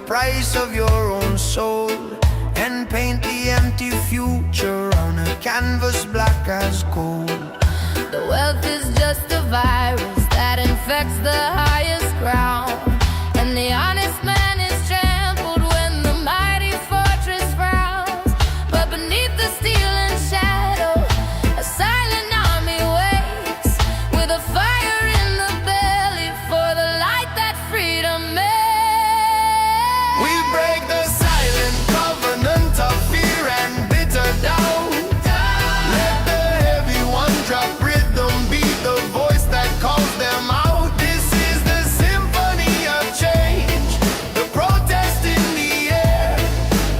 price of your own soul, and paint the empty future on a canvas black as coal. The wealth is just a virus that infects the highest ground, and the honest man is trampled when the mighty fortress frowns. But beneath the steel and shadow, a silent army waits, with a fire in the belly for the light that freedom makes. We break the silent covenant of fear and bitter doubt. Let the heavy one drop rhythm, be the voice that calls them out. This is the symphony of change, the protest in the air,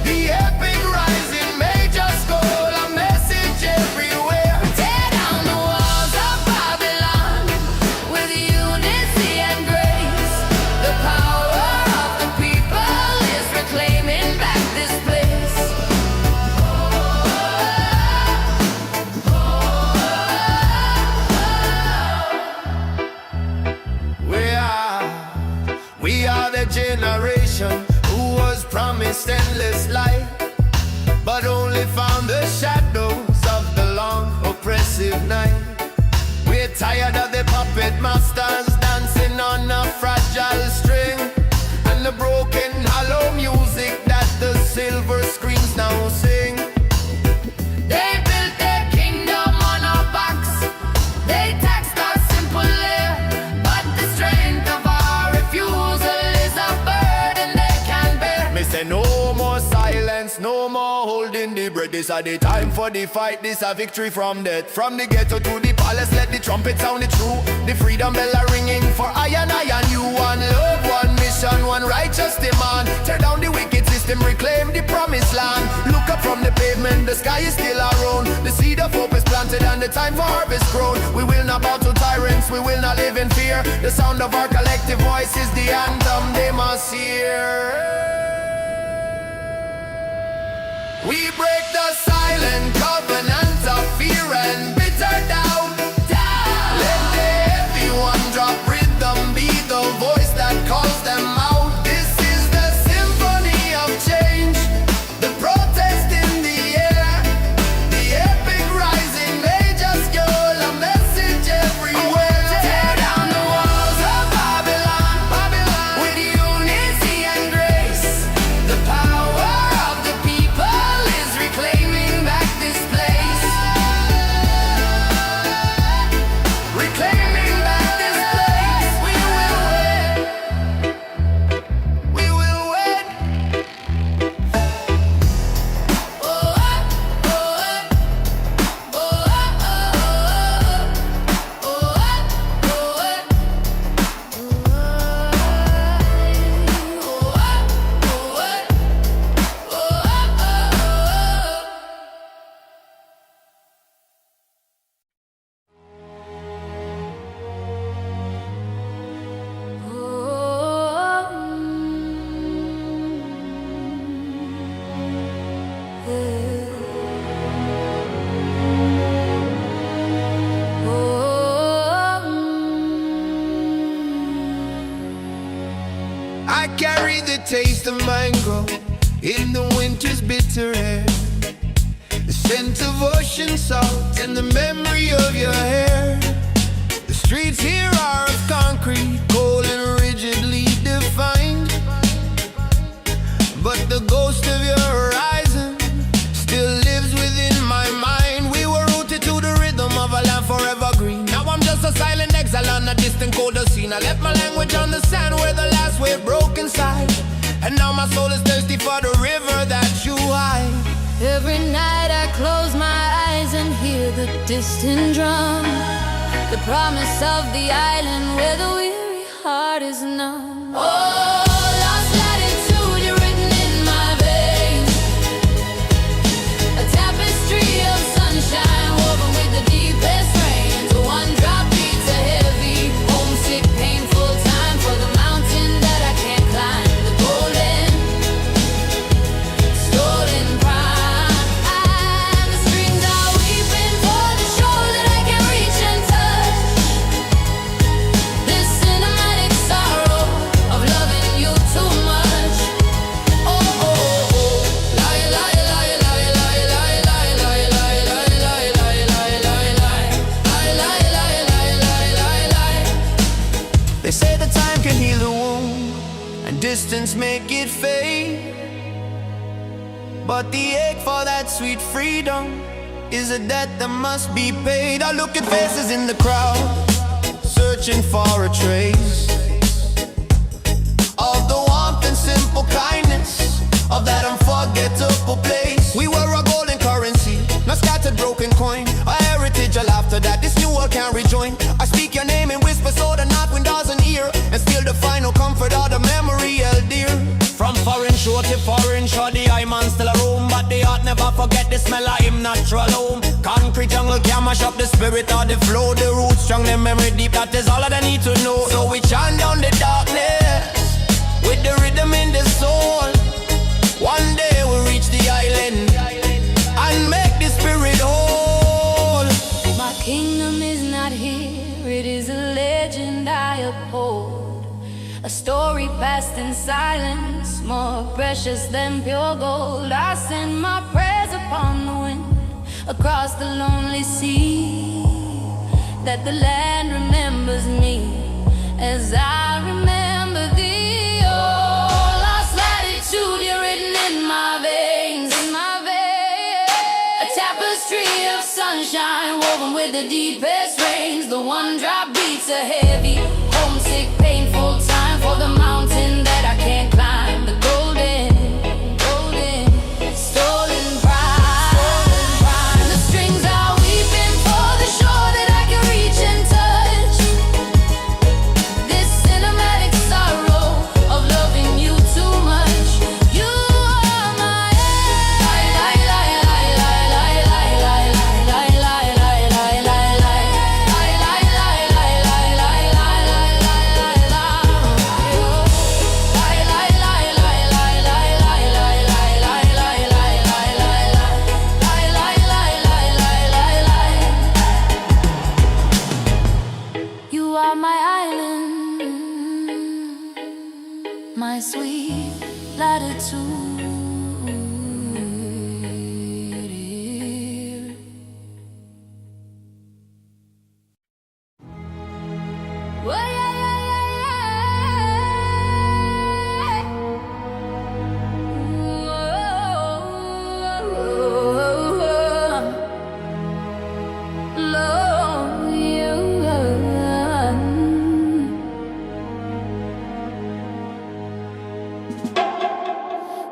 the epic rising major scroll, a message everywhere. Tear down the walls of Babylon with unity and grace. The power of the people is reclaiming back this place. We are the generation who was promised endless light, but only found the shadows of the long oppressive night. We're tired of the puppet masters dancing on a fragile string, and the broken hollow music that the silver screens now sing. They built their kingdom on our backs. They taxed our simple air, but the strength of our refusal is a burden they can bear. Me say no more silence, no more holding the breath. This is the time for the fight, this a victory from death. From the ghetto to the palace, let the trumpet sound it true. The freedom bell are ringing for I and you. One love, one mission, one righteous demand. Tear down the wicked system, reclaim the promised land. Look up from the pavement, the sky is still our own. The seed of hope is planted and the time for harvest grown. We will not bow to tyrants, we will not live in fear. The sound of our collective voice is the anthem they must hear. We break the silent covenant of fear and bitter doubt. Let the heavy one drop rhythm, be the voice that calls them out. This is the symphony of change, the protest in the air, the epic rising major scroll, a message everywhere. Tear down the walls of Babylon, with unity and grace. The power of the people is reclaiming back this place. Reclaiming back this place. We will win. We will win. Oh, oh, oh, oh, oh, I carry the taste of mango in the winter's bitter air, the scent of ocean salt and the memory of your hair. The streets here are of concrete, cold and rigidly defined, but the ghost of your horizon still lives within my mind. We were rooted to the rhythm of a land forever green. Now I'm just a silent exile on a distant colder scene. I left my language on the sand where the last wave broke inside, and now my soul is thirsty for the river that you hide. Every night I close my eyes and hear the distant drum, the promise of the island where the weary heart is numb. Oh, lost latitude, you're written in my veins, a tapestry of sunshine woven with the deepest rains. One drop beats a heavy, homesick, painful time for the mountain that I can't climb. The golden, stolen prime, and the strings are weeping for the shore that I can't reach and touch. This cinematic sorrow of love and distance make it fade. But the ache for that sweet freedom is a debt that must be paid. I look at faces in the crowd, searching for a trace of the warmth and simple kindness of that unforgettable place. We were a golden currency, not scattered broken coin, a heritage, a laughter that this new world can't rejoin. I speak your name in whisper so the north wind doesn't hear, and still the final comfort of the memory held dear. From foreign shore to foreign shore, the eye man still a roam, but the heart never forget the smell of him natural home. Concrete jungle can mash up the spirit of the flow, the roots strong, the memory deep, that is all that I need to know. So we chant down the darkness with the rhythm in the soul. One day we'll reach the island and make the spirit whole. My kingdom is not here, it is a legend I uphold. A story passed in silence, more precious than pure gold. I send my prayers upon the wind, across the lonely sea, that the land remembers me as I remember thee. Oh, lost latitude, you're written in my veins, a tapestry of sunshine woven with the deepest rains. The one drop beats a heavy, homesick, painful time for the mountain that I can't climb. The golden, stolen pride. The strings are weeping for the shore that I can reach and touch. This cinematic sorrow of loving you too much. You are my You are my island, my sweet latitude. Well,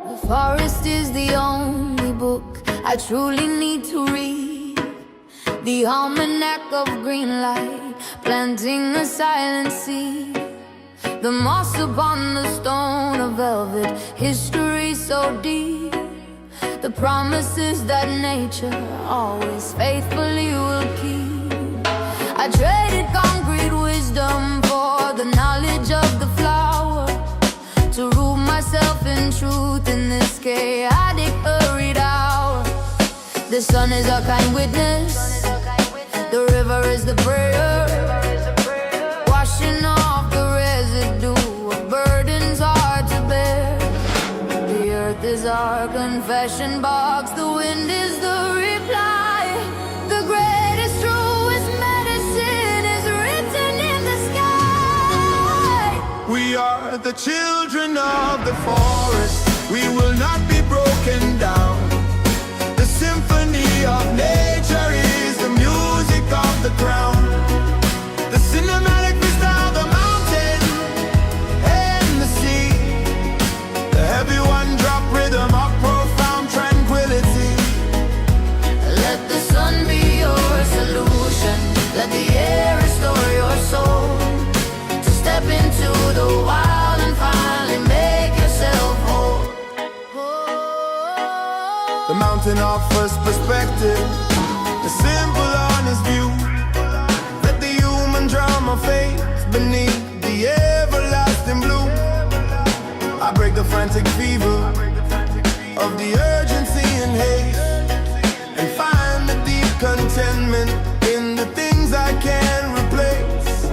the forest is the only book I truly need to read. The almanac of green light, planting a silent seed. The moss upon the stone of velvet, history so deep. The promises that nature always faithfully will keep. I traded concrete wisdom for the knowledge of the flower, to root myself in truth in this chaotic hurried hour. The sun is our kind witness, the river is the prayer, washing off the residue of burdens hard to bear. The earth is our confession box, the wind is the reply. The greatest, truest medicine is written in the sky. We are the children of the forest, we will not be broken down. The symphony of nature is the music of the ground. The cinematic vista of the mountain and the sea. The heavy one drop rhythm of profound tranquility. Let the sun be your solution, let the air restore your soul. To step into the wild and finally make yourself whole. The mountain offers perspective, a simple honest view. Let the human drama fade beneath the everlasting blue. I break the frantic fever of the urgency and haste, and find the deep contentment in the things I can replace.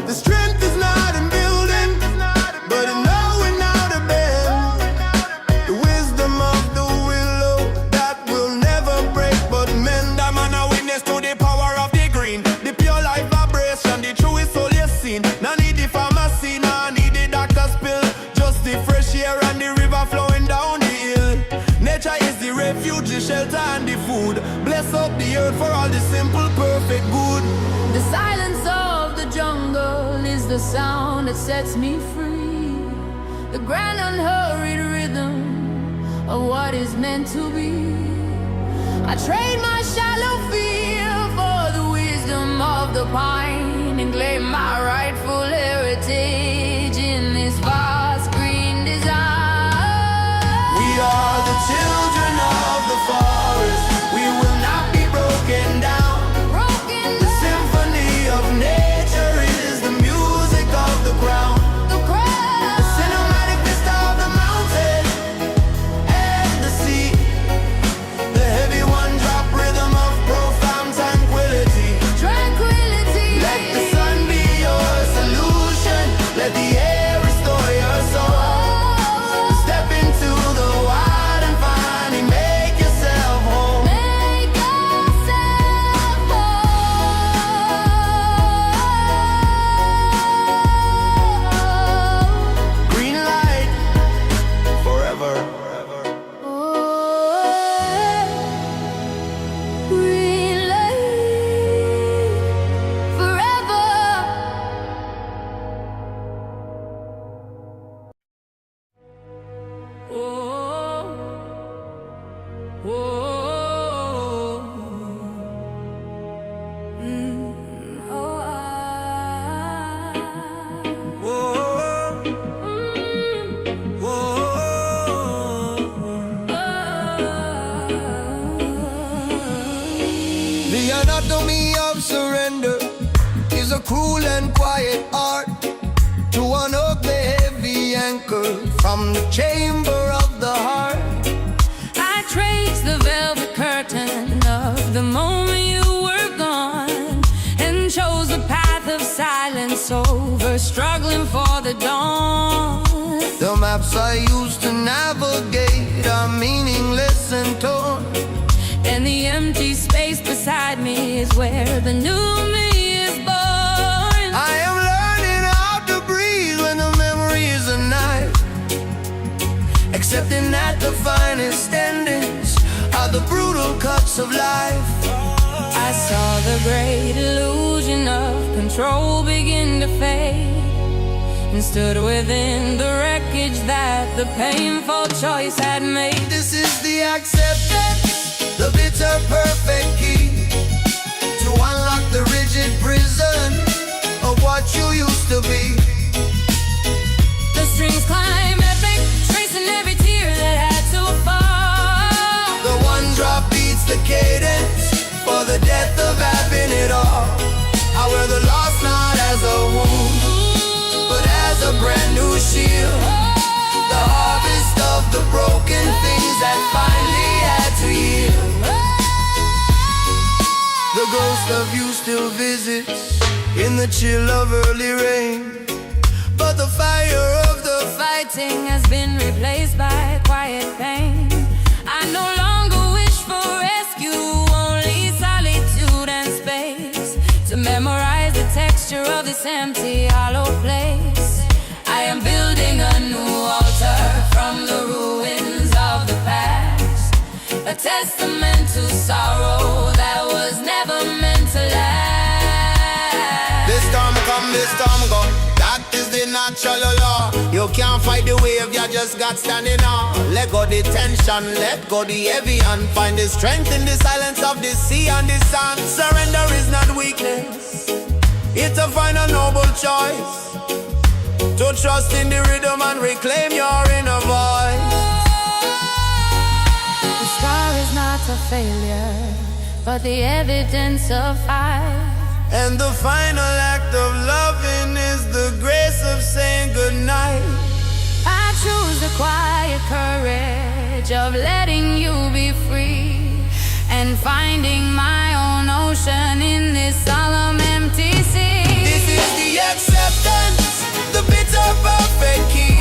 The strength is not in building, but in knowing how to bend. The wisdom of the willow that will never break but mend. I'm an witness to the power of the green, the pure life vibration, the truest soul you've seen. No need the pharmacy, no need the doctor's pill, just the refuge, the shelter and the food. Bless up the earth for all the simple, perfect good. The silence of the jungle is the sound that sets me free. The grand unhurried rhythm of what is meant to be. I trade my shallow fear for the wisdom of the pine and claim my rightful heritage in this vast green design. We are the children of the forest. We will not be broken down. The symphony of nature is the music of the ground. The cinematic vista of the mountain and the sea. The heavy one-drop rhythm of profound tranquility. Let the sun be your solution. Let the air restore your soul. Step into the wild and finally make yourself home. Green light forever. Green light forever. The anatomy of surrender is a cruel and quiet art to unhook the heavy anchor from the chamber of the heart. I traced the velvet curtain of the moment you were gone and chose the path of silence over struggling for the dawn. The maps I used to navigate are meaningless and torn. And the empty space beside me is where the new me is born. I am learning how to breathe when the memory is a knife, accepting that the finest endings are the brutal cuts of life. I saw the great illusion of control begin to fade and stood within the wreckage that the painful choice had made. This is the acceptance, the bitter perfect key to unlock the rigid prison of what you used to be. The strings climb epic, tracing every tear that had to fall. The one drop beats the cadence for the death of having it all. I wear the loss not as a wound, but as a brand new shield. The harvest of the broken things that finally had to yield. The ghost of you still visits in the chill of early rain, but the fire of the Fighting has been replaced by quiet pain. I no longer wish for rescue, only solitude and space to memorize the texture of this empty, hollow place. I am building a new altar from the ruins of the past, a testament to sorrow that was never meant to last. This storm come, this storm go. That is the natural law. You can't fight the wave, you just got standing on. Let go the tension, let go the heavy, and find the strength in the silence of the sea and the sun. Surrender is not weakness, it's a final noble choice to trust in the rhythm and reclaim your inner voice. The scar is not a failure, but the evidence of fight. And the final act of loving is the grace of saying goodnight. I choose the quiet courage of letting you be free and finding my own ocean in this solemn empty sea. This is the acceptance, the bitter perfect key,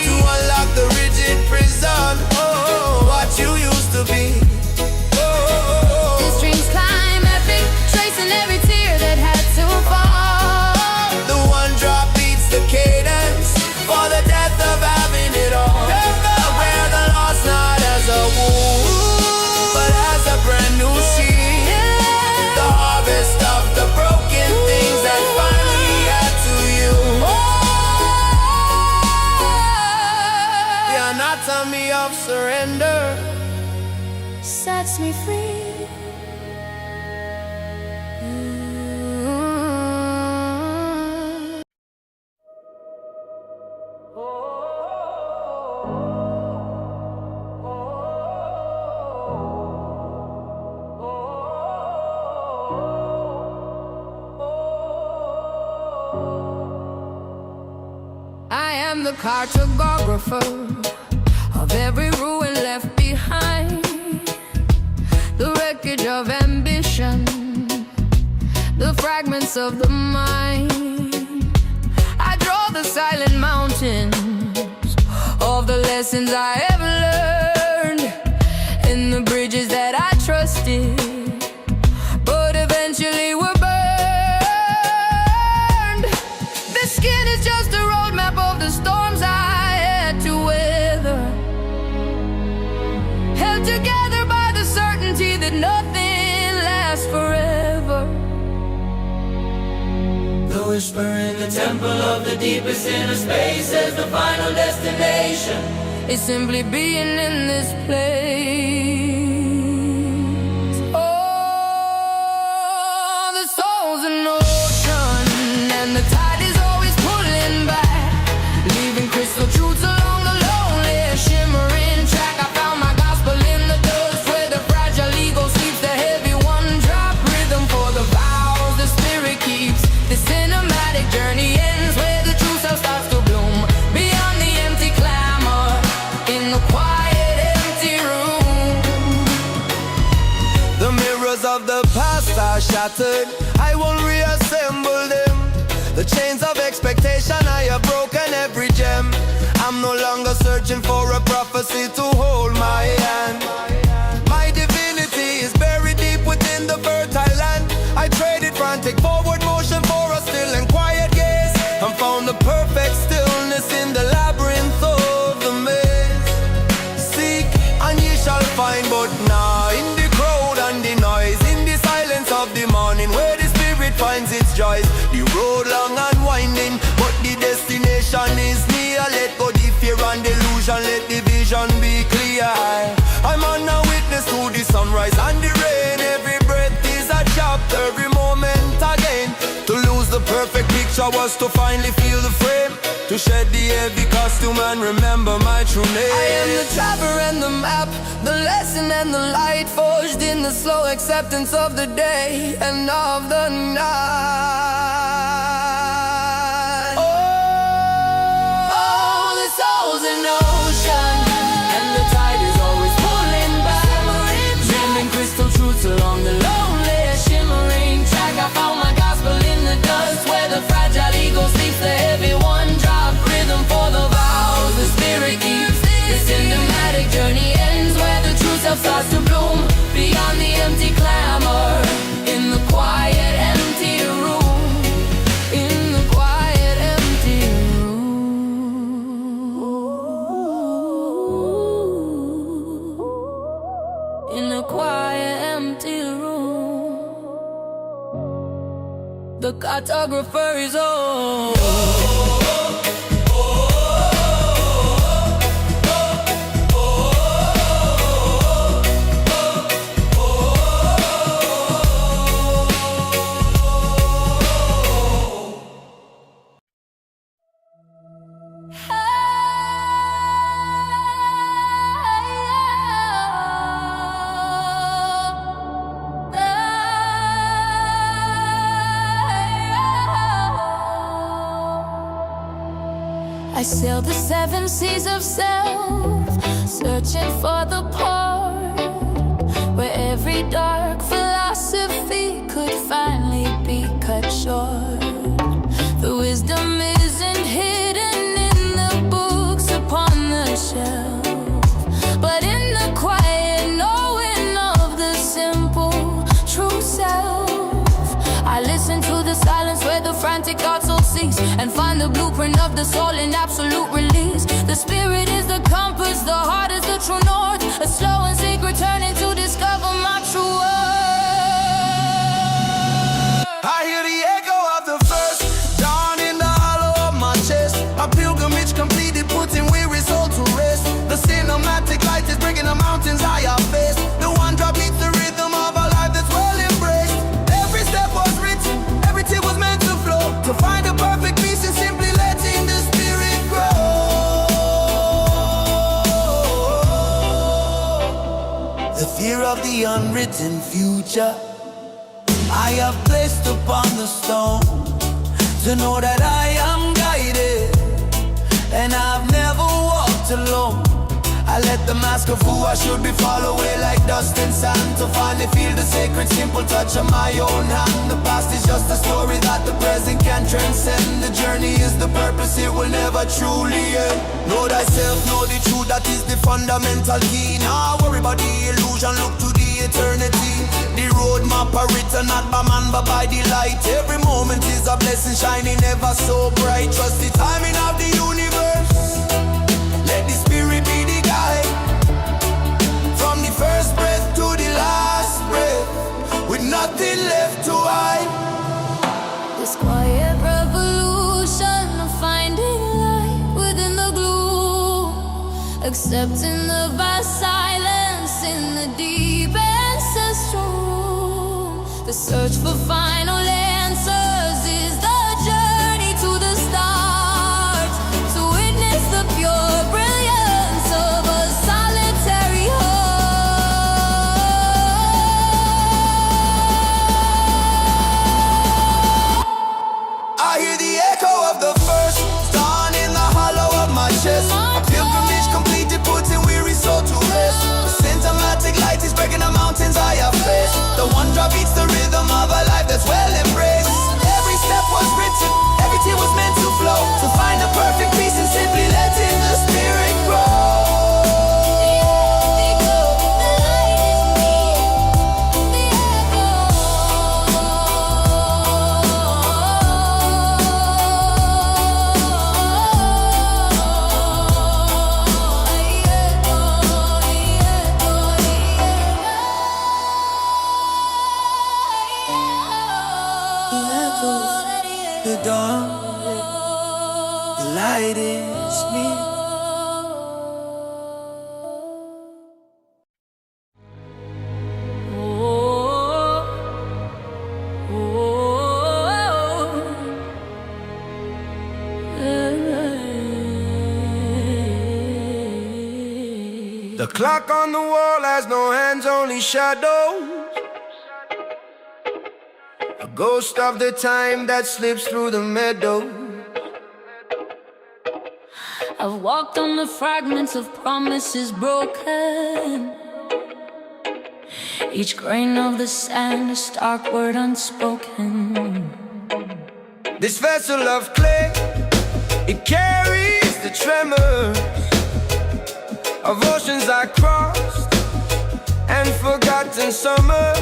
to unlock the rigid prison. Oh, what you used to be. The strings climb epic, tracing every tear that had to fall. The one drop beats the cadence for the death of having it all. I wear the loss not as a wound, army of surrender sets me free. I am the cartographer of every ruin left behind, the wreckage of ambition, the fragments of the mind. I draw the silent mountains of the lessons I have learned, and the bridges that I trusted, but eventually were burned. This skin is just a roadmap of the storms I had to weather, held together by the certainty that nothing lasts forever. The whisper in the temple of the deepest inner space says the final destination is simply being in this place. Oh, the soul's an ocean, and the tide is always pulling back, leaving crystal truths along the lonely, shimmering track. I found my gospel in the dust, where the fragile ego sleeps, the heavy one drop rhythm for the vows the spirit keeps. The cinematic journey ends where the true self starts to bloom, beyond the empty clamor, in the quiet empty room. The mirrors of the past are shattered, I won't reassemble them. The chains of expectation, I have broken every gem. I'm no longer searching for a prophecy to hold my hand. My divinity is buried deep within the fertile land. I traded frantic forward motion for a still and quiet gaze, and found the perfect stillness in the labyrinth of the maze. Seek and ye shall find, but now in the crowd and the noise, in the silence of the morning, where the spirit finds its joys. The road long and winding, but the destination is near. Let go the fear and delusion, let the vision be clear. I'm on a witness to the sunrise and the rain. Every breath is a chapter, every moment again. To lose the perfect picture was to finally feel the frame, to shed the heavy costume and remember my true name. I am the traveler and the map, the lesson and the light, forged in the slow acceptance of the day and of the night. Oh, the soul's an ocean, and the tide is always pulling back, dreaming crystal truths along the lonely, shimmering track. I found my gospel in the dust, where the fragile ego sleeps, the heavy one drop rhythm for the vows the spirit keeps. The cinematic journey ends where the true self starts to bloom, beyond the empty clamor, in the quiet empty room, in the quiet empty room, in the quiet empty room. The cartographer is on. I sail the 7 seas of self, searching for the port where every dark philosophy could finally be cut short. The wisdom isn't hidden in the books upon the shelf, but in the quiet knowing of the simple true self. I listen to the silence where the frantic thoughts all cease, and find the blueprint of the soul in absolute release. The spirit is the compass, the heart is the true north, a slow and secret turning to discover my true worth. I hear the echo of the first dawn in the hollow of my chest. A pilgrimage completed, putting weary soul to rest. The cinema of the unwritten future I have placed upon the stone, to know that I am guided, and I've never walked alone. I let the mask of who I should be fall away like dust and sand, to finally feel the sacred simple touch of my own hand. The past is just a story that the present can transcend. The journey is the purpose, it will never truly end. Know thyself, know the truth, that is the fundamental key. Now worry about the illusion, look to the eternity. The road map are written not by man but by the light. Every moment is a blessing shining ever so bright. Trust the timing of the universe, let the spirit be the guide. From the first breath to the last breath, with nothing left to hide. This quiet revolution of finding light within the gloom, accepting the vast silence in the deep ancestral room. The search for final answers is the journey to the stars, to witness the pure brilliance of a solitary heart. I hear the echo of the first dawn in the hollow of my chest. A pilgrimage completed, putting weary soul to rest. The symptomatic light is breaking the mountains I have faced. The one drop beats the rhythm of a life that's well embraced. Every step was written, every tear was meant to flow, to find the perfect peace and simply letting the spirit grow. The dawn, the light is me. The clock on the wall has no hands, only shadows. A ghost of the time that slips through the meadow. I've walked on the fragments of promises broken. Each grain of the sand, a stark word unspoken. This vessel of clay, it carries the tremors of oceans I crossed and forgotten summers.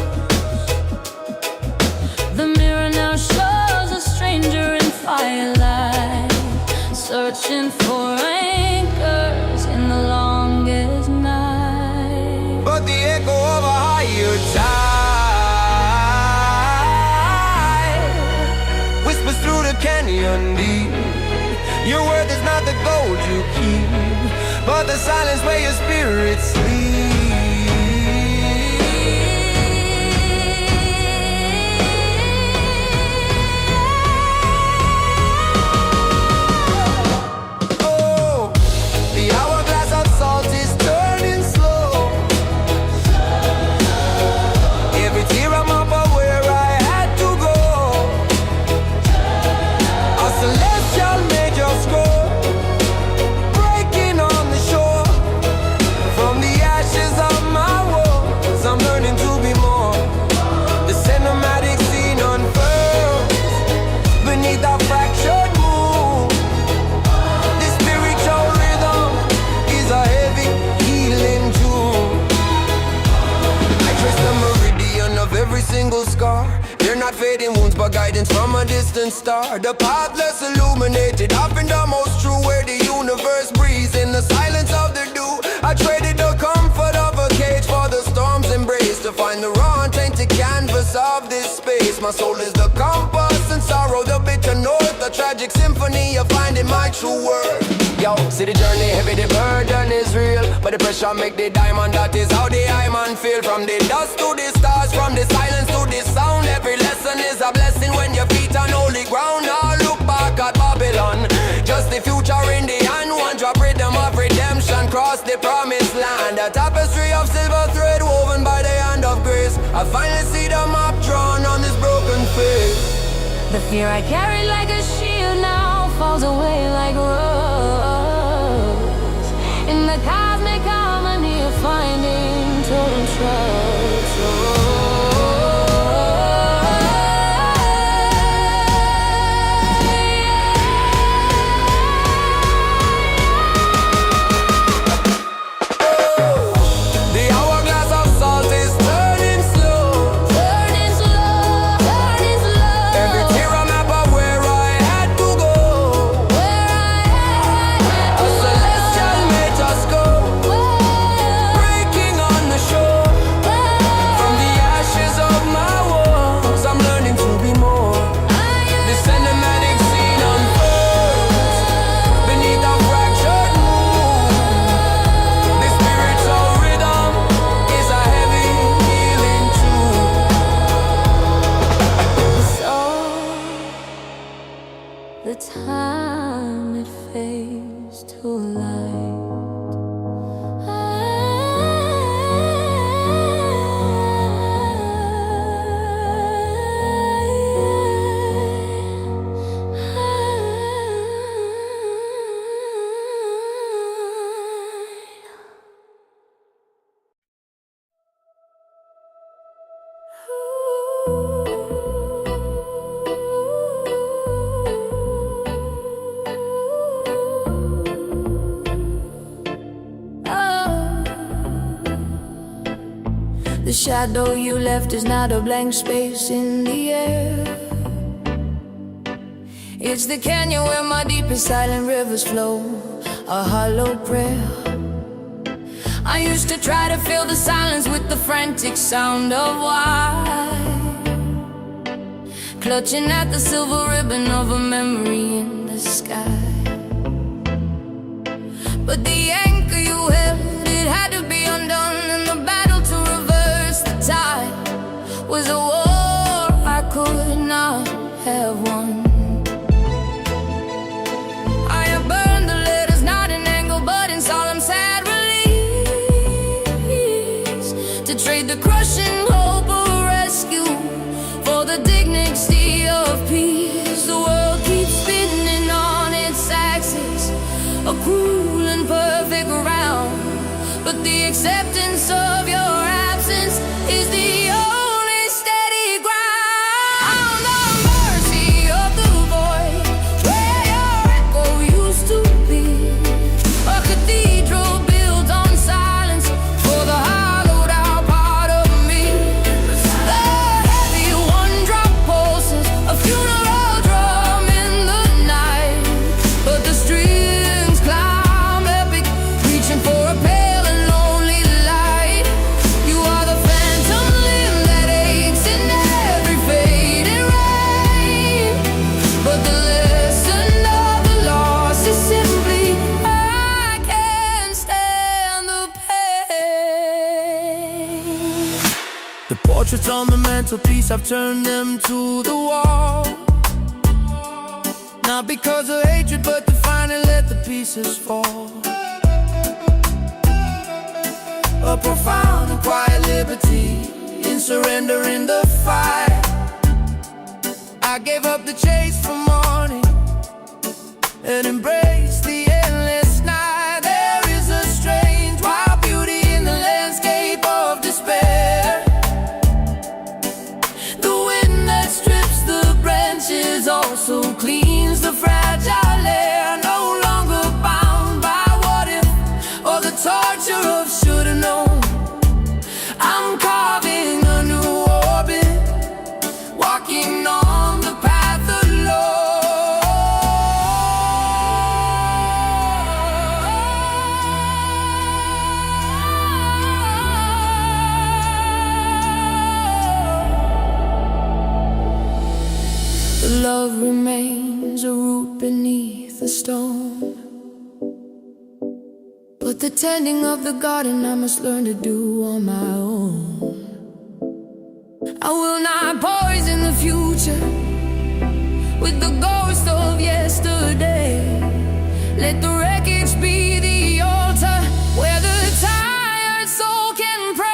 The mirror now shows a stranger in firelight, searching for anchors in the longest night. But the echo of a higher tide whispers through the canyon deep. Your worth is not the gold you keep, but the silence where your spirit sleeps. Fading wounds but guidance from a distant star. The path less illuminated, often the most true, where the universe breathes in the silence of the dew. I traded the comfort of a cage for the storm's embrace, to find the raw untainted canvas of this space. My soul is the compass and sorrow, the bitter north, the tragic symphony of finding my true worth. Yo, see the journey heavy, the burden is real, but the pressure make the diamond, that is how the I man feel. From the dust to the stars, from the silence to the sound, every lesson is a blessing when your feet on holy ground. Now look back at Babylon, just the future in the hand. One drop rhythm of redemption, cross the promised land. A tapestry of silver thread woven by the place. I finally see the map drawn on this broken face. The fear I carried like a shield now falls away like a rose. In the cosmic harmony of finding total trust. The time it fades to light. The shadow you left is not a blank space in the air. It's the canyon where my deepest silent rivers flow, a hollow prayer. I used to try to fill the silence with the frantic sound of why, clutching at the silver ribbon of a memory in the sky. But the anchor you held, it had to be undone, and the battle to reverse the tide was a war I could not have won. I have burned the letters, not in anger, but in solemn sad release, to trade the crushing hope of rescue for the dignity of peace. The world keeps spinning on its axis, a cruel and perfect round, but the acceptance of your absence is the only steady ground. The mercy of the void where your echo used to be, a cathedral built on silence for the hollowed out part of me. The heavy one-drop pulses, a funeral drum in the night, but the strings climb epic, reaching for a pale and lonely light. You are the phantom limb that aches in every fading rain, but the lesson of the loss is simply I can't stand the pain. The portraits on the mantelpiece, I've turned them to the wall, not because of hatred, but to finally let the pieces fall. A profound and quiet liberty in surrendering the fight. I gave up the chase for morning and embraced the endless night. There is a strange wild beauty in the landscape of despair. The wind that strips the branches also cleans the fragile air. No longer bound by what if or the torture of shoulda known. I'm carving a new orbit, walking on the path alone. The love remains a root beneath a stone, but the tending of the garden I must learn to do on my own. I will not poison the future with the ghost of yesterday. Let the wreckage be the altar where the tired soul can pray.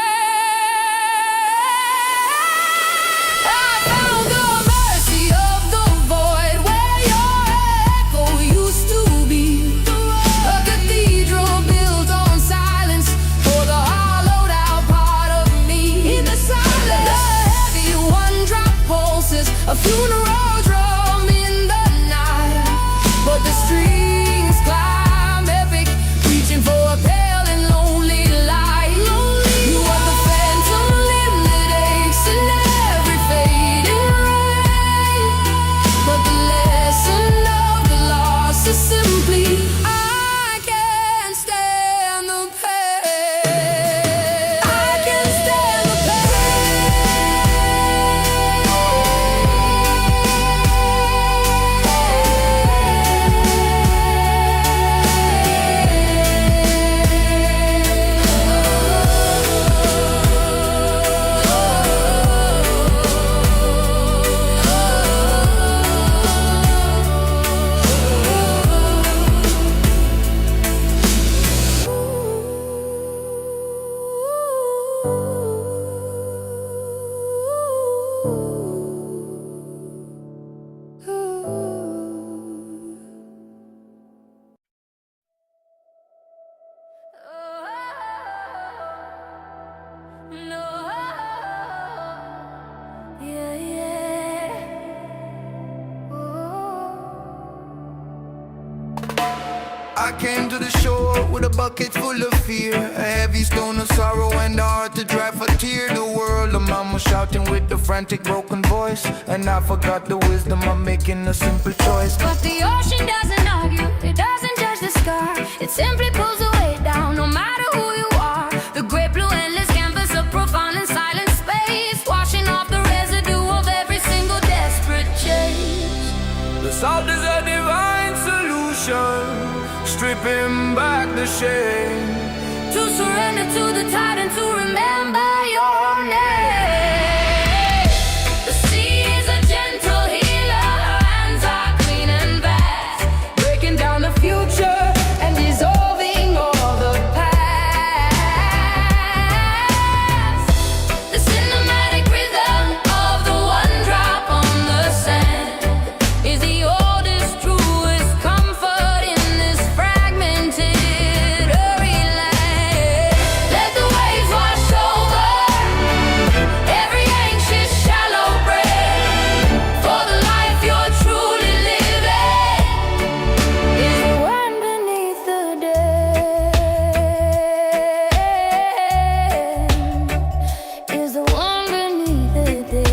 to the shore with a bucket full of fear, a heavy stone of sorrow and a heart to dry for tear. The world, the mama shouting with a frantic broken voice, and I forgot the wisdom of making a simple choice. But the ocean doesn't argue, it doesn't judge the scar. It simply pulls the weight down, no matter who you are. The great blue endless canvas of profound and silent space, washing off the residue of every single desperate chase. The salt is a divine solution, stripping back the shame. To surrender to the tide and to remember your name. The sea is a gentle healer, her hands are clean and vast, breaking down the future and dissolving all the past. The cinematic rhythm of the one drop on the sand is the oldest, truest comfort in this fragmented hurry land. Let the waves wash over every anxious shallow breath, for the life you're truly living is the one beneath the dead, is the one beneath the dead.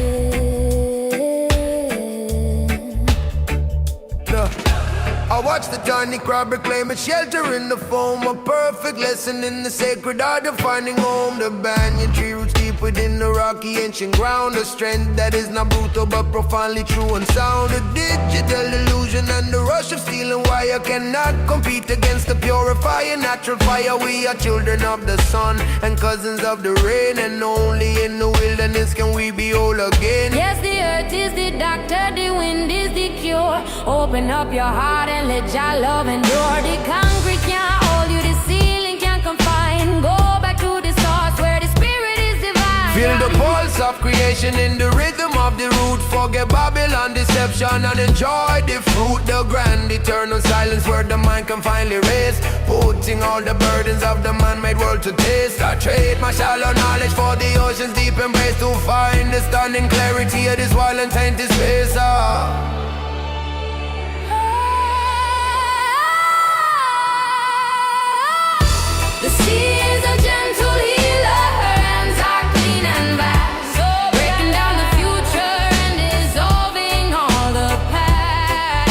I watch the tiny crab reclaim its shelter in the foam, a perfect lesson in the sacred art of finding home. The banyan tree roots deep within the rocky ancient ground, a strength that is not brutal but profoundly true and sound. A digital illusion and the rush of steel and wire cannot compete against the purifying natural fire. We are children of the sun and cousins of the rain, and only in the wilderness can we be whole again. Yes, the earth is the doctor, the wind is the cure. Open up your heart and let your love endure. The concrete can't hold you, the ceiling can't confine. Go back to the source where the spirit is divine. Feel the pulse of creation in the rhythm of the root. Forget Babylon deception and enjoy the fruit. The grand eternal silence where the mind can finally rest, putting all the burdens of the man-made world to taste. I trade my shallow knowledge for the ocean's deep embrace, to find the stunning clarity of this wild and tainted space. The sea is a gentle healer, her hands are clean and vast, breaking down the future and dissolving all the past.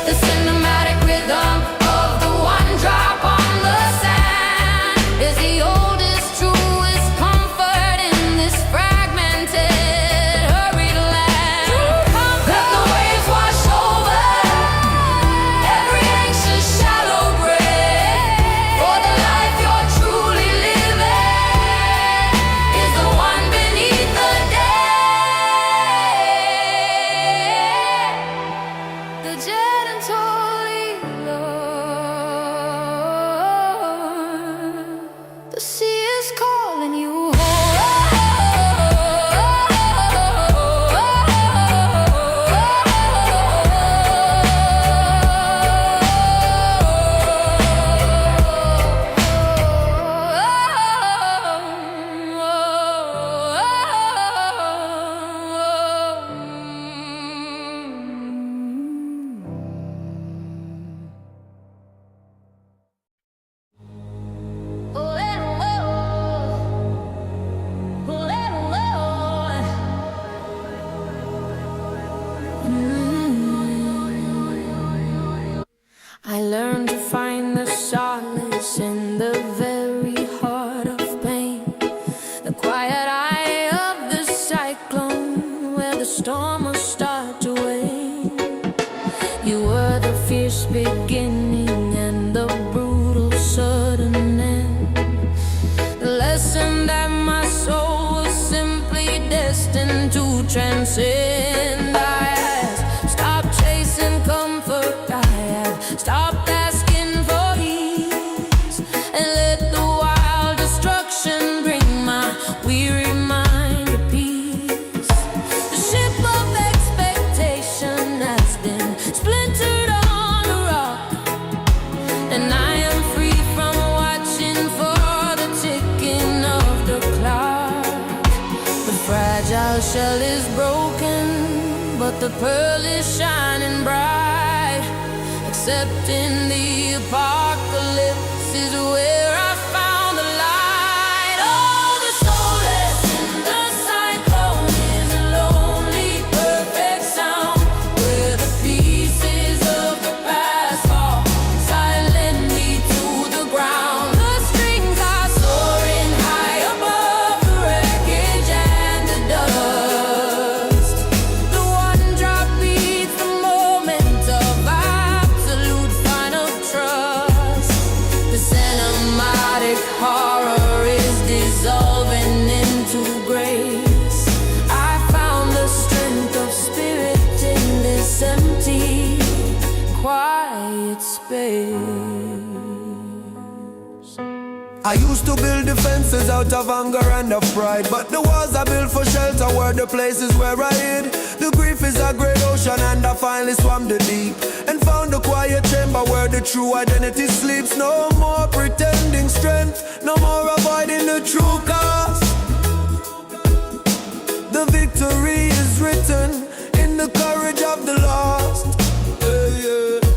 The cinematic rhythm of the one drop on the sand is the oldest, truest comfort in this fragmented, hurried land. Let the waves wash over every anxious shallow breath, for the life you're truly living is the one beneath the dead, the gentle healer. The sea is calling you I learned to find the solace in the very heart of pain, the quiet eye of the cyclone where the storm will start to wane. You were the fierce beginning and the brutal sudden end, the lesson that my soul was simply destined to transcend. I had stopped chasing comfort, I had stopped asking for ease, and let the wild destruction bring my weary mind to peace. The ship of expectation has been splintered on the rock, and I am free from watching for the ticking of the clock. The fragile shell is broken, but the pearl is shining bright. except in the apocalypse is where I found the light. Oh, the soulless in the cyclone is a lonely, perfect sound where the pieces of the past fall silently to the ground. The strings are soaring high above the wreckage and the dust. The one drop beats the moment of absolute final trust. The cinematic horror is dissolving into grace. I found the strength of spirit in this empty, quiet space. I used to build defenses out of anger and of pride, but the walls I built for shelter were the places where I hid. The grief is a great ocean and I finally swam the deep and found a quiet chamber where the true identity sleeps. No more pretending strength, no more avoiding the true cost. The victory is written in the courage of the lost.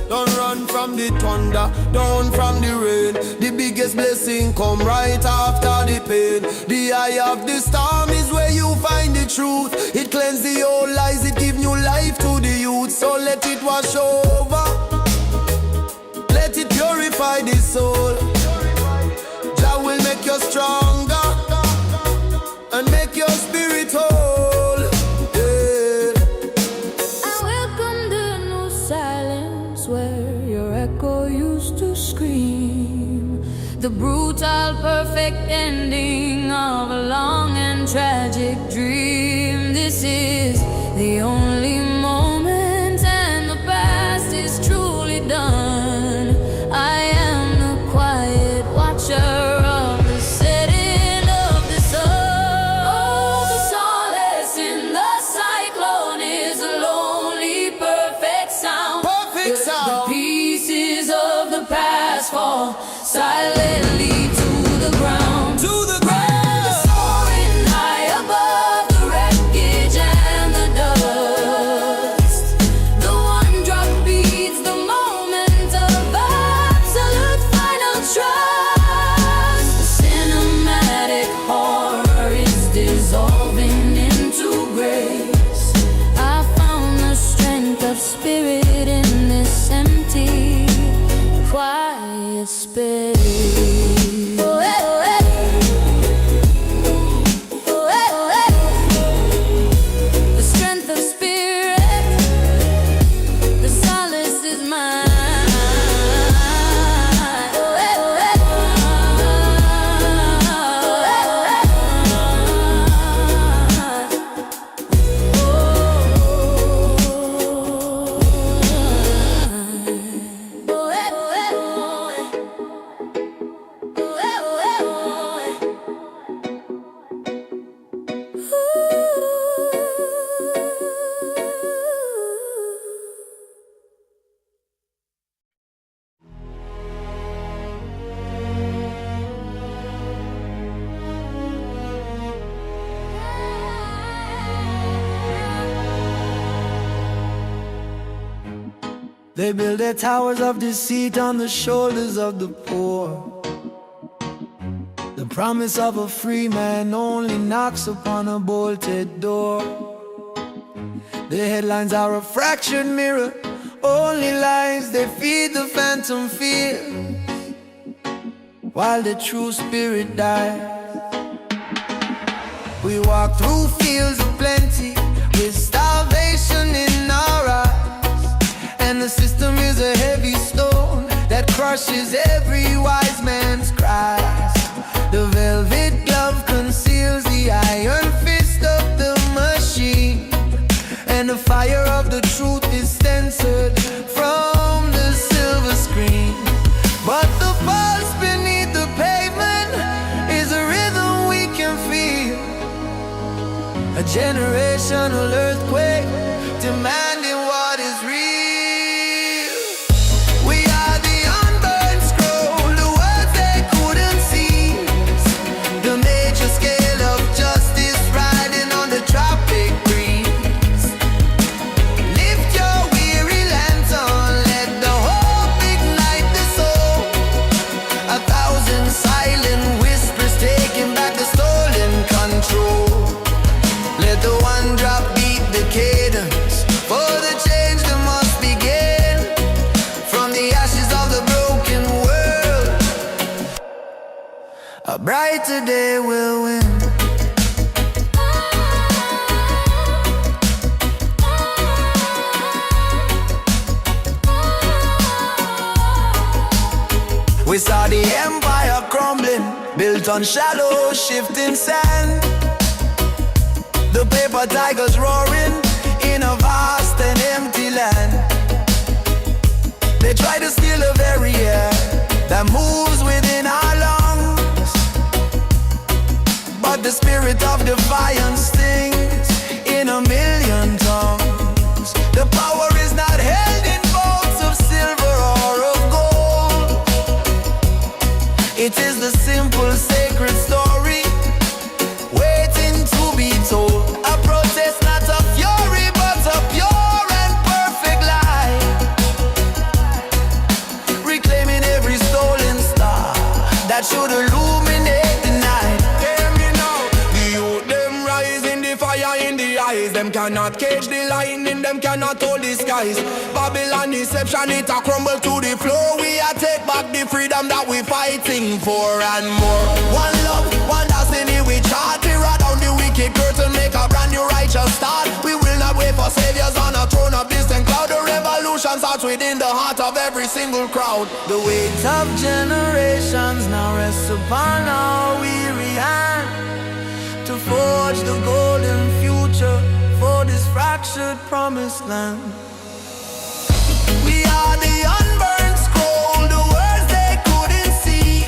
Don't run from the thunder, down from the rain. The biggest blessing come right after the pain. The eye of the storm is where you find the truth. It cleanses the old lies, it gives new life to the youth. So let it wash over, let it purify the soul. Jah will make you stronger and make your spirit whole. I welcome the new silence where your echo used to scream. The brutal, perfect ending of a long and tragic dream. This is the only moment, and the past is truly done. I am the quiet watcher of the setting of the sun. Oh, the solace in the cyclone is a lonely, perfect sound. Perfect sound. The pieces of the past fall silently to the ground. To the Soaring high above the wreckage and the dust. The one drop beats the moment of absolute final trust. The cinematic horror is dissolving into grace. I found the strength of spirit in this empty, quiet space. Oh, eh, oh, eh. Oh, eh, oh, eh. The strength of spirit, the solace is mine. Oh, eh, oh, eh. Oh, eh, oh, eh. Oh, eh, oh, eh. They build their towers of deceit on the shoulders of the poor. The promise of a free man only knocks upon a bolted door. The headlines are a fractured mirror, only lies they feed the phantom fear, while the true spirit dies. We walk through fields of plenty with starvation in our eyes, and the system is a heavy stone that crushes every wise man's cries. The velvet glove conceals the iron fist of the machine, and the fire of the truth is censored from the silver screen. But the pulse beneath the pavement is a rhythm we can feel, a generational earthquake demanding what is real. We are the unburned scroll, the words they couldn't seize, the major scale of justice riding on the tropic breeze. Lift your weary lantern, let the whole brighter day will win. We saw the empire crumbling, built on shallow, shifting sand. The paper tigers roaring in a vast and empty land. They try to steal the very air that moves within our lungs, but the spirit of defiance stings in a million tongues. The power is not held in bowls of silver or of gold. It is the simple sacred story waiting to be told. A protest, not a fury, but a pure and perfect light, reclaiming every stolen star that should illuminate the night. Hear me now, the youth them rise in the fire in the eyes. Them cannot cage the lightning, them cannot hold the skies. Babylon deception, it a crumble to the floor. We a take back the freedom that we fighting for and more. One love, one destiny, we chart. We ride down the wicked curtain, make a brand new righteous start. We will not wait for saviors on a throne of distant cloud. The revolution starts within the heart of every single crowd. The weight of generations now rests upon our weary hand to forge the golden future for this fractured promised land. We are the unburned scroll, the words they couldn't see.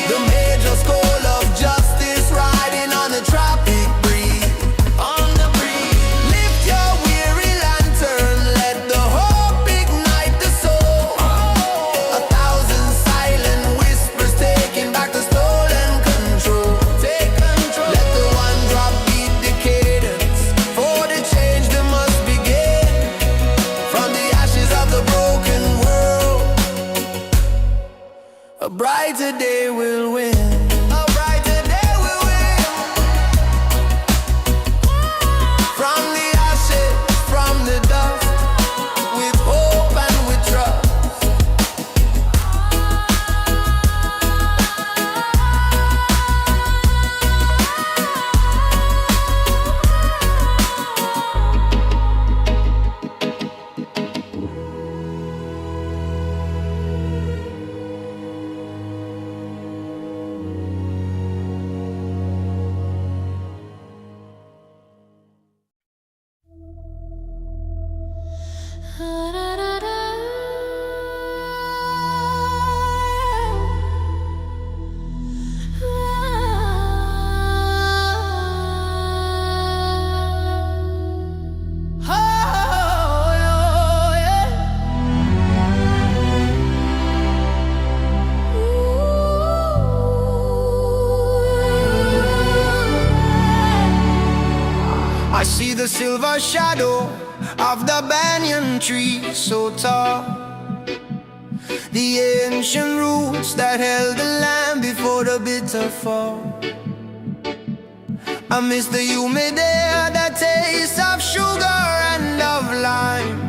The major scroll of justice riding on the tropic breeze. Lift your weary lantern, let the hope ignite the soul. 1,000 silent whispers taking back the stolen control. Let the one drop beat the cadence. For the change that must begin from the ashes of the broken world. A brighter day will win. A brighter day will win. From the ashes, from the dust, with hope and with trust. I see the silver shadow of the banyan tree so tall, the ancient roots that held the land before the bitter fall. I miss the humid air, the taste of sugar and of lime,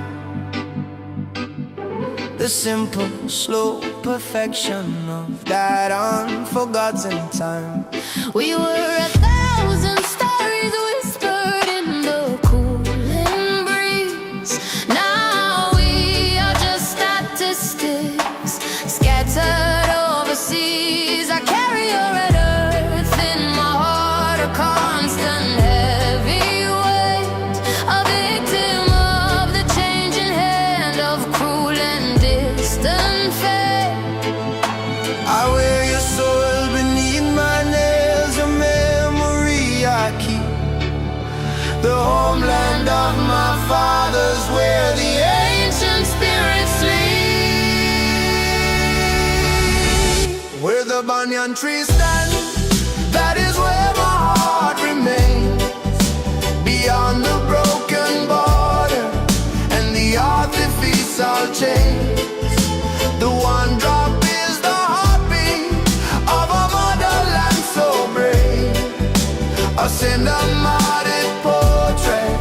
the simple, slow perfection of that unforgotten time. We were 1,000 stories whispered in the cooling breeze. Now we are just statistics scattered overseas. I carry your red earth in my heart, a constant heavy weight, a victim of the changing hand of cruel and distant fate. I wear your soul beneath my nails, a memory I keep. The homeland of my fathers, where the ancient spirits sleep. Where the banyan tree stands, that is where my heart remains. Beyond the broken border and the artificial chains, the one drop is the heartbeat of a motherland so brave. A cinematic portrait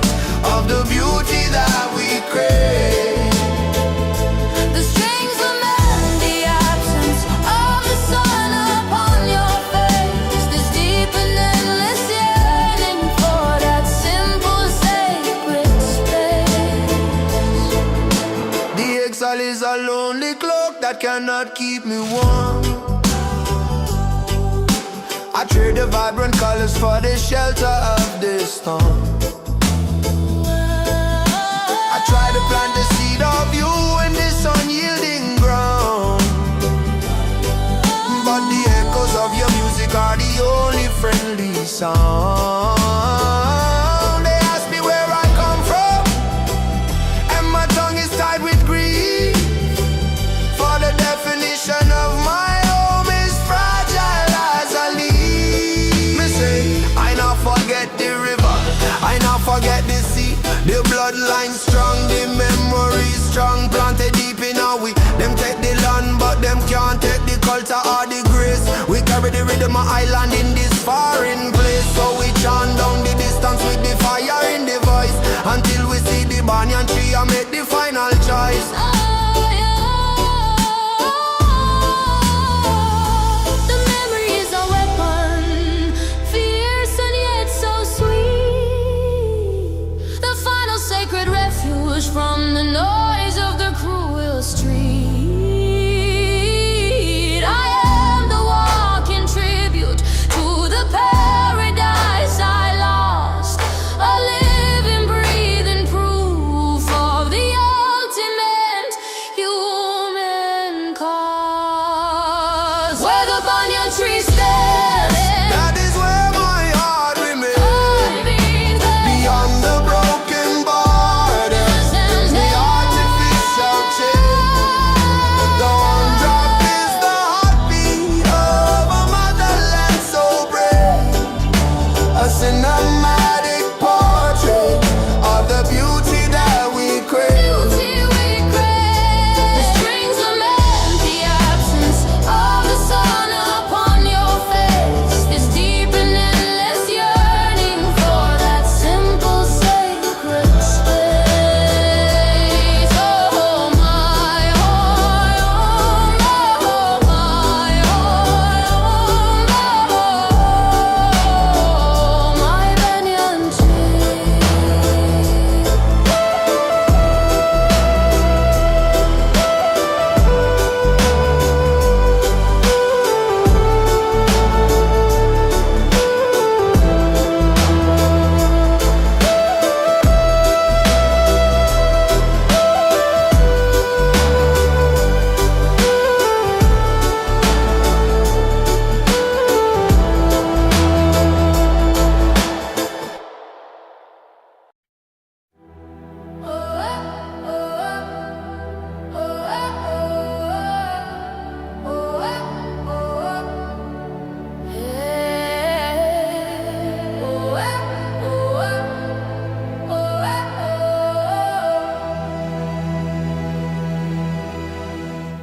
of the beauty that we crave. The strings lament the absence of the sun upon your face. that cannot keep me warm. I trade the vibrant colors for the shelter of this storm. I try to plant the seed of you in this unyielding ground, but the echoes of your music are the only friendly sound. They ask me where I come from, and my tongue is tied with grief, for the definition of my home is fragile as a leaf. Me say, I not forget the river, I not forget the sea. The bloodline strong, the memory strong, planted deep in our we. Them take the land, but them can't take the culture or the grace. We carry the rhythm of island in this foreign place, so we chant down the distance with the fire in the voice, until we see the banyan tree and make the final choice. The memory is a weapon, fierce and yet so sweet. The final sacred refuge from the noise of the cruel street. I am the walking tribute to the paradise I lost, a living, breathing proof of the ultimate human cause. Where the banyan tree stands, That is where my heart remains, I've been there. beyond the broken borders, the artificial chain. The one drop is the heartbeat of a motherland so brave, a cinematic portrait of the beauty that we crave. Beauty we crave. The strings lament the absence of the sun upon your face. This deep and endless yearning for that simple sacred space. Oh my, oh my, oh my banyan tree.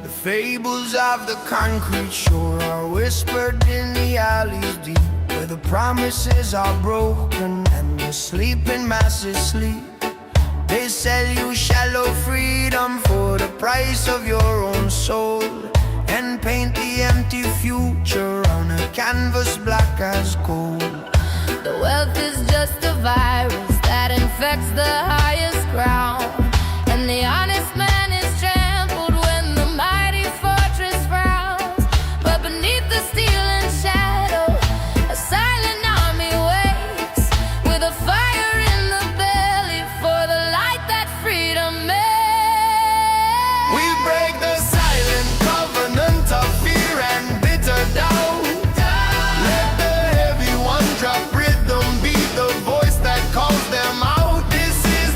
The fables of the concrete shore are whispered in the alleys deep, where the promises are broken and the sleeping masses sleep. They sell you shallow freedom for the price of your own soul, and paint the empty future on a canvas black as coal. The wealth is just a virus that infects the highest ground, and the honest man is trampled when the mighty fortress frowns. But beneath the steel and shadow, a silent army waits, with a fire in the belly for the light that freedom makes. We break the silent covenant of fear and bitter doubt. Let the heavy one drop rhythm be the voice that calls them out. This is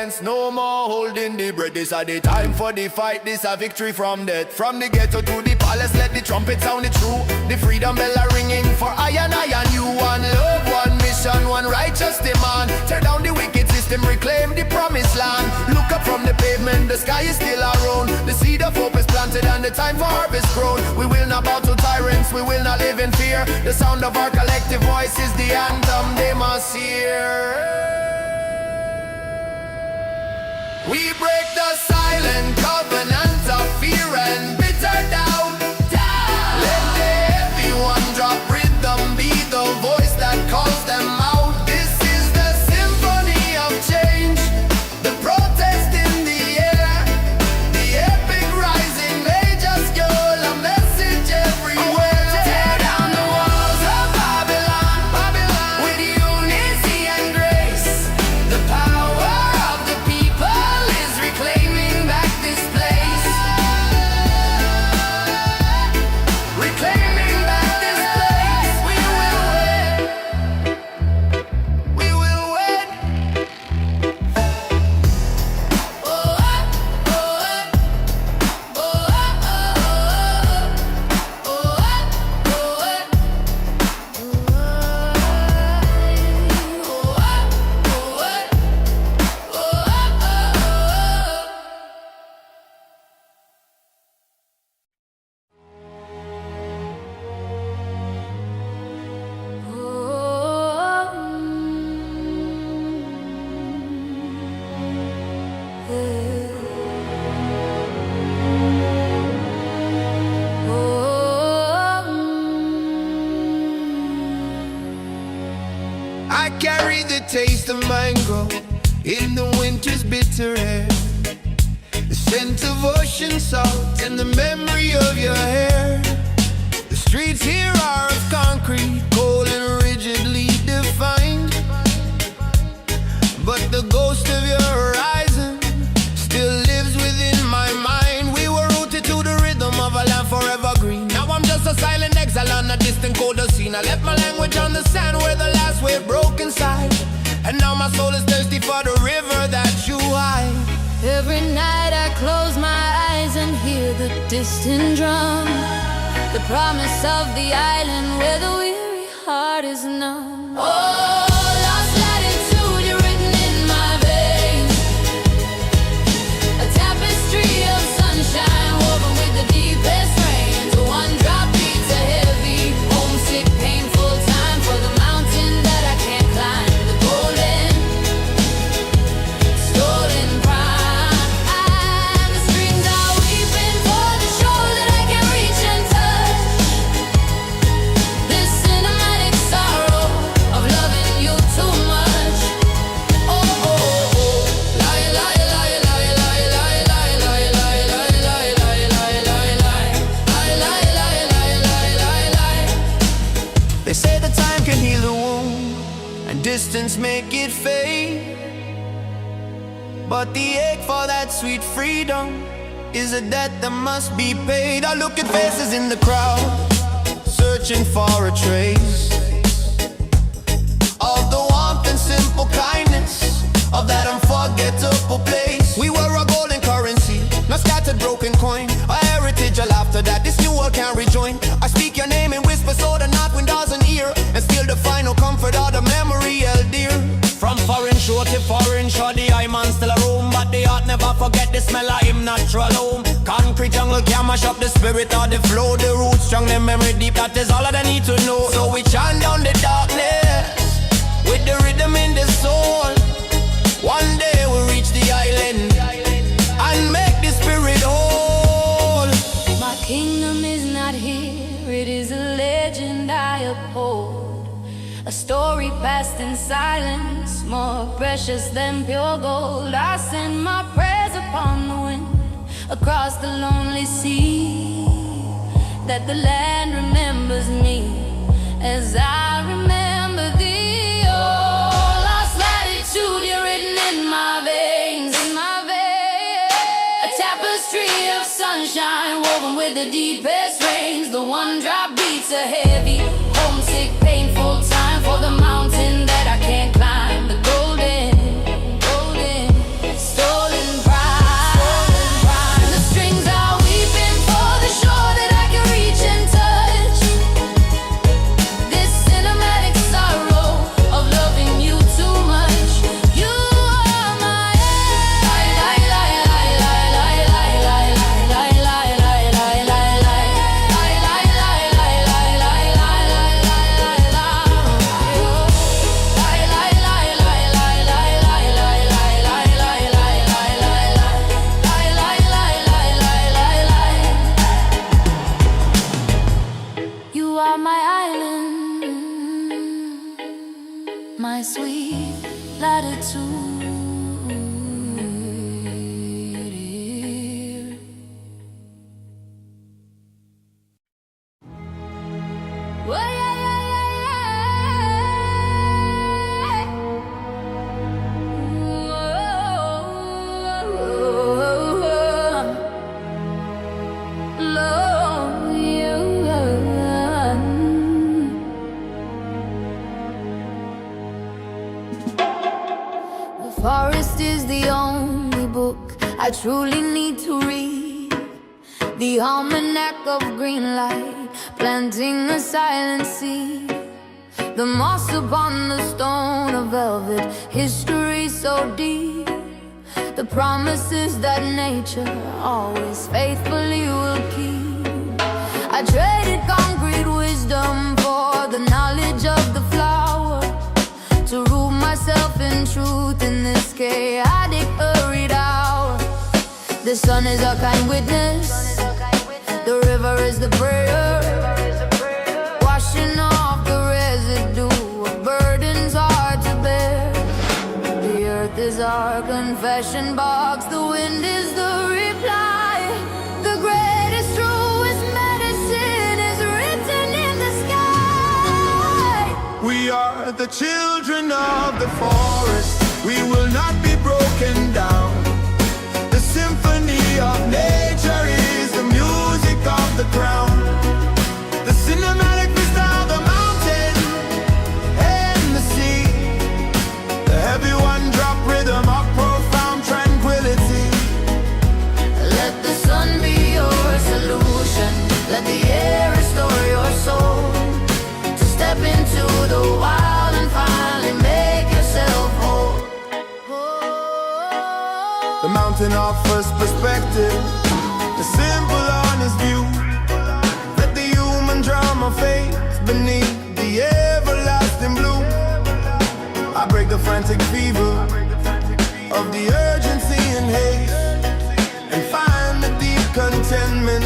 silence, no more holding the breath. This is the time for the fight, this a victory from death. From the ghetto to the palace, let the trumpet sound it true. The freedom bell are ringing for I and you. One love, one mission, one righteous demand. Tear down the wicked system, reclaim the promised land. Look up from the pavement, the sky is still around. The seed of hope is planted and the time for harvest grown. We will not bow to tyrants, we will not live in fear. The sound of our collective voice is the anthem they must hear. We break the silent covenant of fear and bitter doubt. Let the heavy one drop rhythm, be the voice that calls them out. This is the symphony of change, the protest in the air, the epic rising major scale, a message everywhere. Tear down the walls of Babylon, with unity and grace. The power of the people is reclaiming back this place. Reclaiming back this place. We will win. We will win. Oh, oh, oh, I carry the taste of mango in the winter's bitter air, the scent of ocean salt and the memory of your hair. The streets here are of concrete, cold and rigidly defined, but the ghost of your horizon still lives within my mind. We were rooted to the rhythm of a land forever green. Now I'm just a silent exile on a distant colder scene. I left my language on the sand where the last wave broke inside, and now my soul is thirsty for the river that you hide. Every night I close my eyes and hear the distant drum, the promise of the island where the weary heart is numb. Oh, lost latitude, you're written in my veins, a tapestry of sunshine woven with the deepest rains. One drop beats a heavy, homesick, painful time for the mountain that I can't climb. The golden, stolen prime. The strings are weeping for the shore that I can't reach and touch. This cinematic sorrow of loving you too much. Oh, oh, oh. Lie, lie, lie, lie, lie, lie, lie, lie, lie, lie, lie, lie, lie, lie, lie. Lie, lie, lie, lie, lie, lie, lie. They say the time can heal a wound and distance make it fade, but the ache for that sweet freedom is a debt that must be paid. I look at faces in the crowd, searching for a trace of the warmth and simple kindness of that unforgettable place. We were a golden currency, not scattered broken coin, a heritage, a laughter that this new world can't rejoin. I speak your name in whisper so the north wind doesn't hear, and still the final comfort of the memory held dear. From foreign shore to foreign shore, the eye man still a roam, but the heart never forget the smell of him natural home. Concrete jungle can mash up the spirit of the flow, the roots strong, the memory deep, that is all that I need to know. So we chant down the darkness with the rhythm in the soul. One day we'll reach the island and make the spirit whole. My kingdom is not here, it is a legend I uphold, a story passed in silence, more precious than pure gold. I send my prayers upon the wind, across the lonely sea, that the land remembers me as I remember thee. Oh, lost latitude, you're written in my veins, a tapestry of sunshine woven with the deepest rains. The one drop beats a heavy, homesick, painful time for the mountain that I can't climb. The golden, I truly need to read the almanac of green light, planting a silent seed. The moss upon the stone of velvet, history so deep. The promises that nature always faithfully will keep. I traded concrete wisdom for the knowledge of the flower, to root myself in truth in this chaotic hurried hour. The sun is our kind witness, the river is the prayer, washing off the residue of burdens hard to bear. The earth is our confession box, the wind is the reply. The greatest, truest medicine is written in the sky. We are the children of the forest, we will not be broken down. The symphony of nature is the music of the ground. The cinematic vista of the mountain and the sea. The heavy one-drop rhythm of profound tranquility. Let the sun be your solution, let the air restore your soul. To step into the wild and finally make yourself whole. The mountain offers perspective, the simple honest view. Let the human drama fade beneath the everlasting blue. I break the frantic fever of the urgency and haste, and find the deep contentment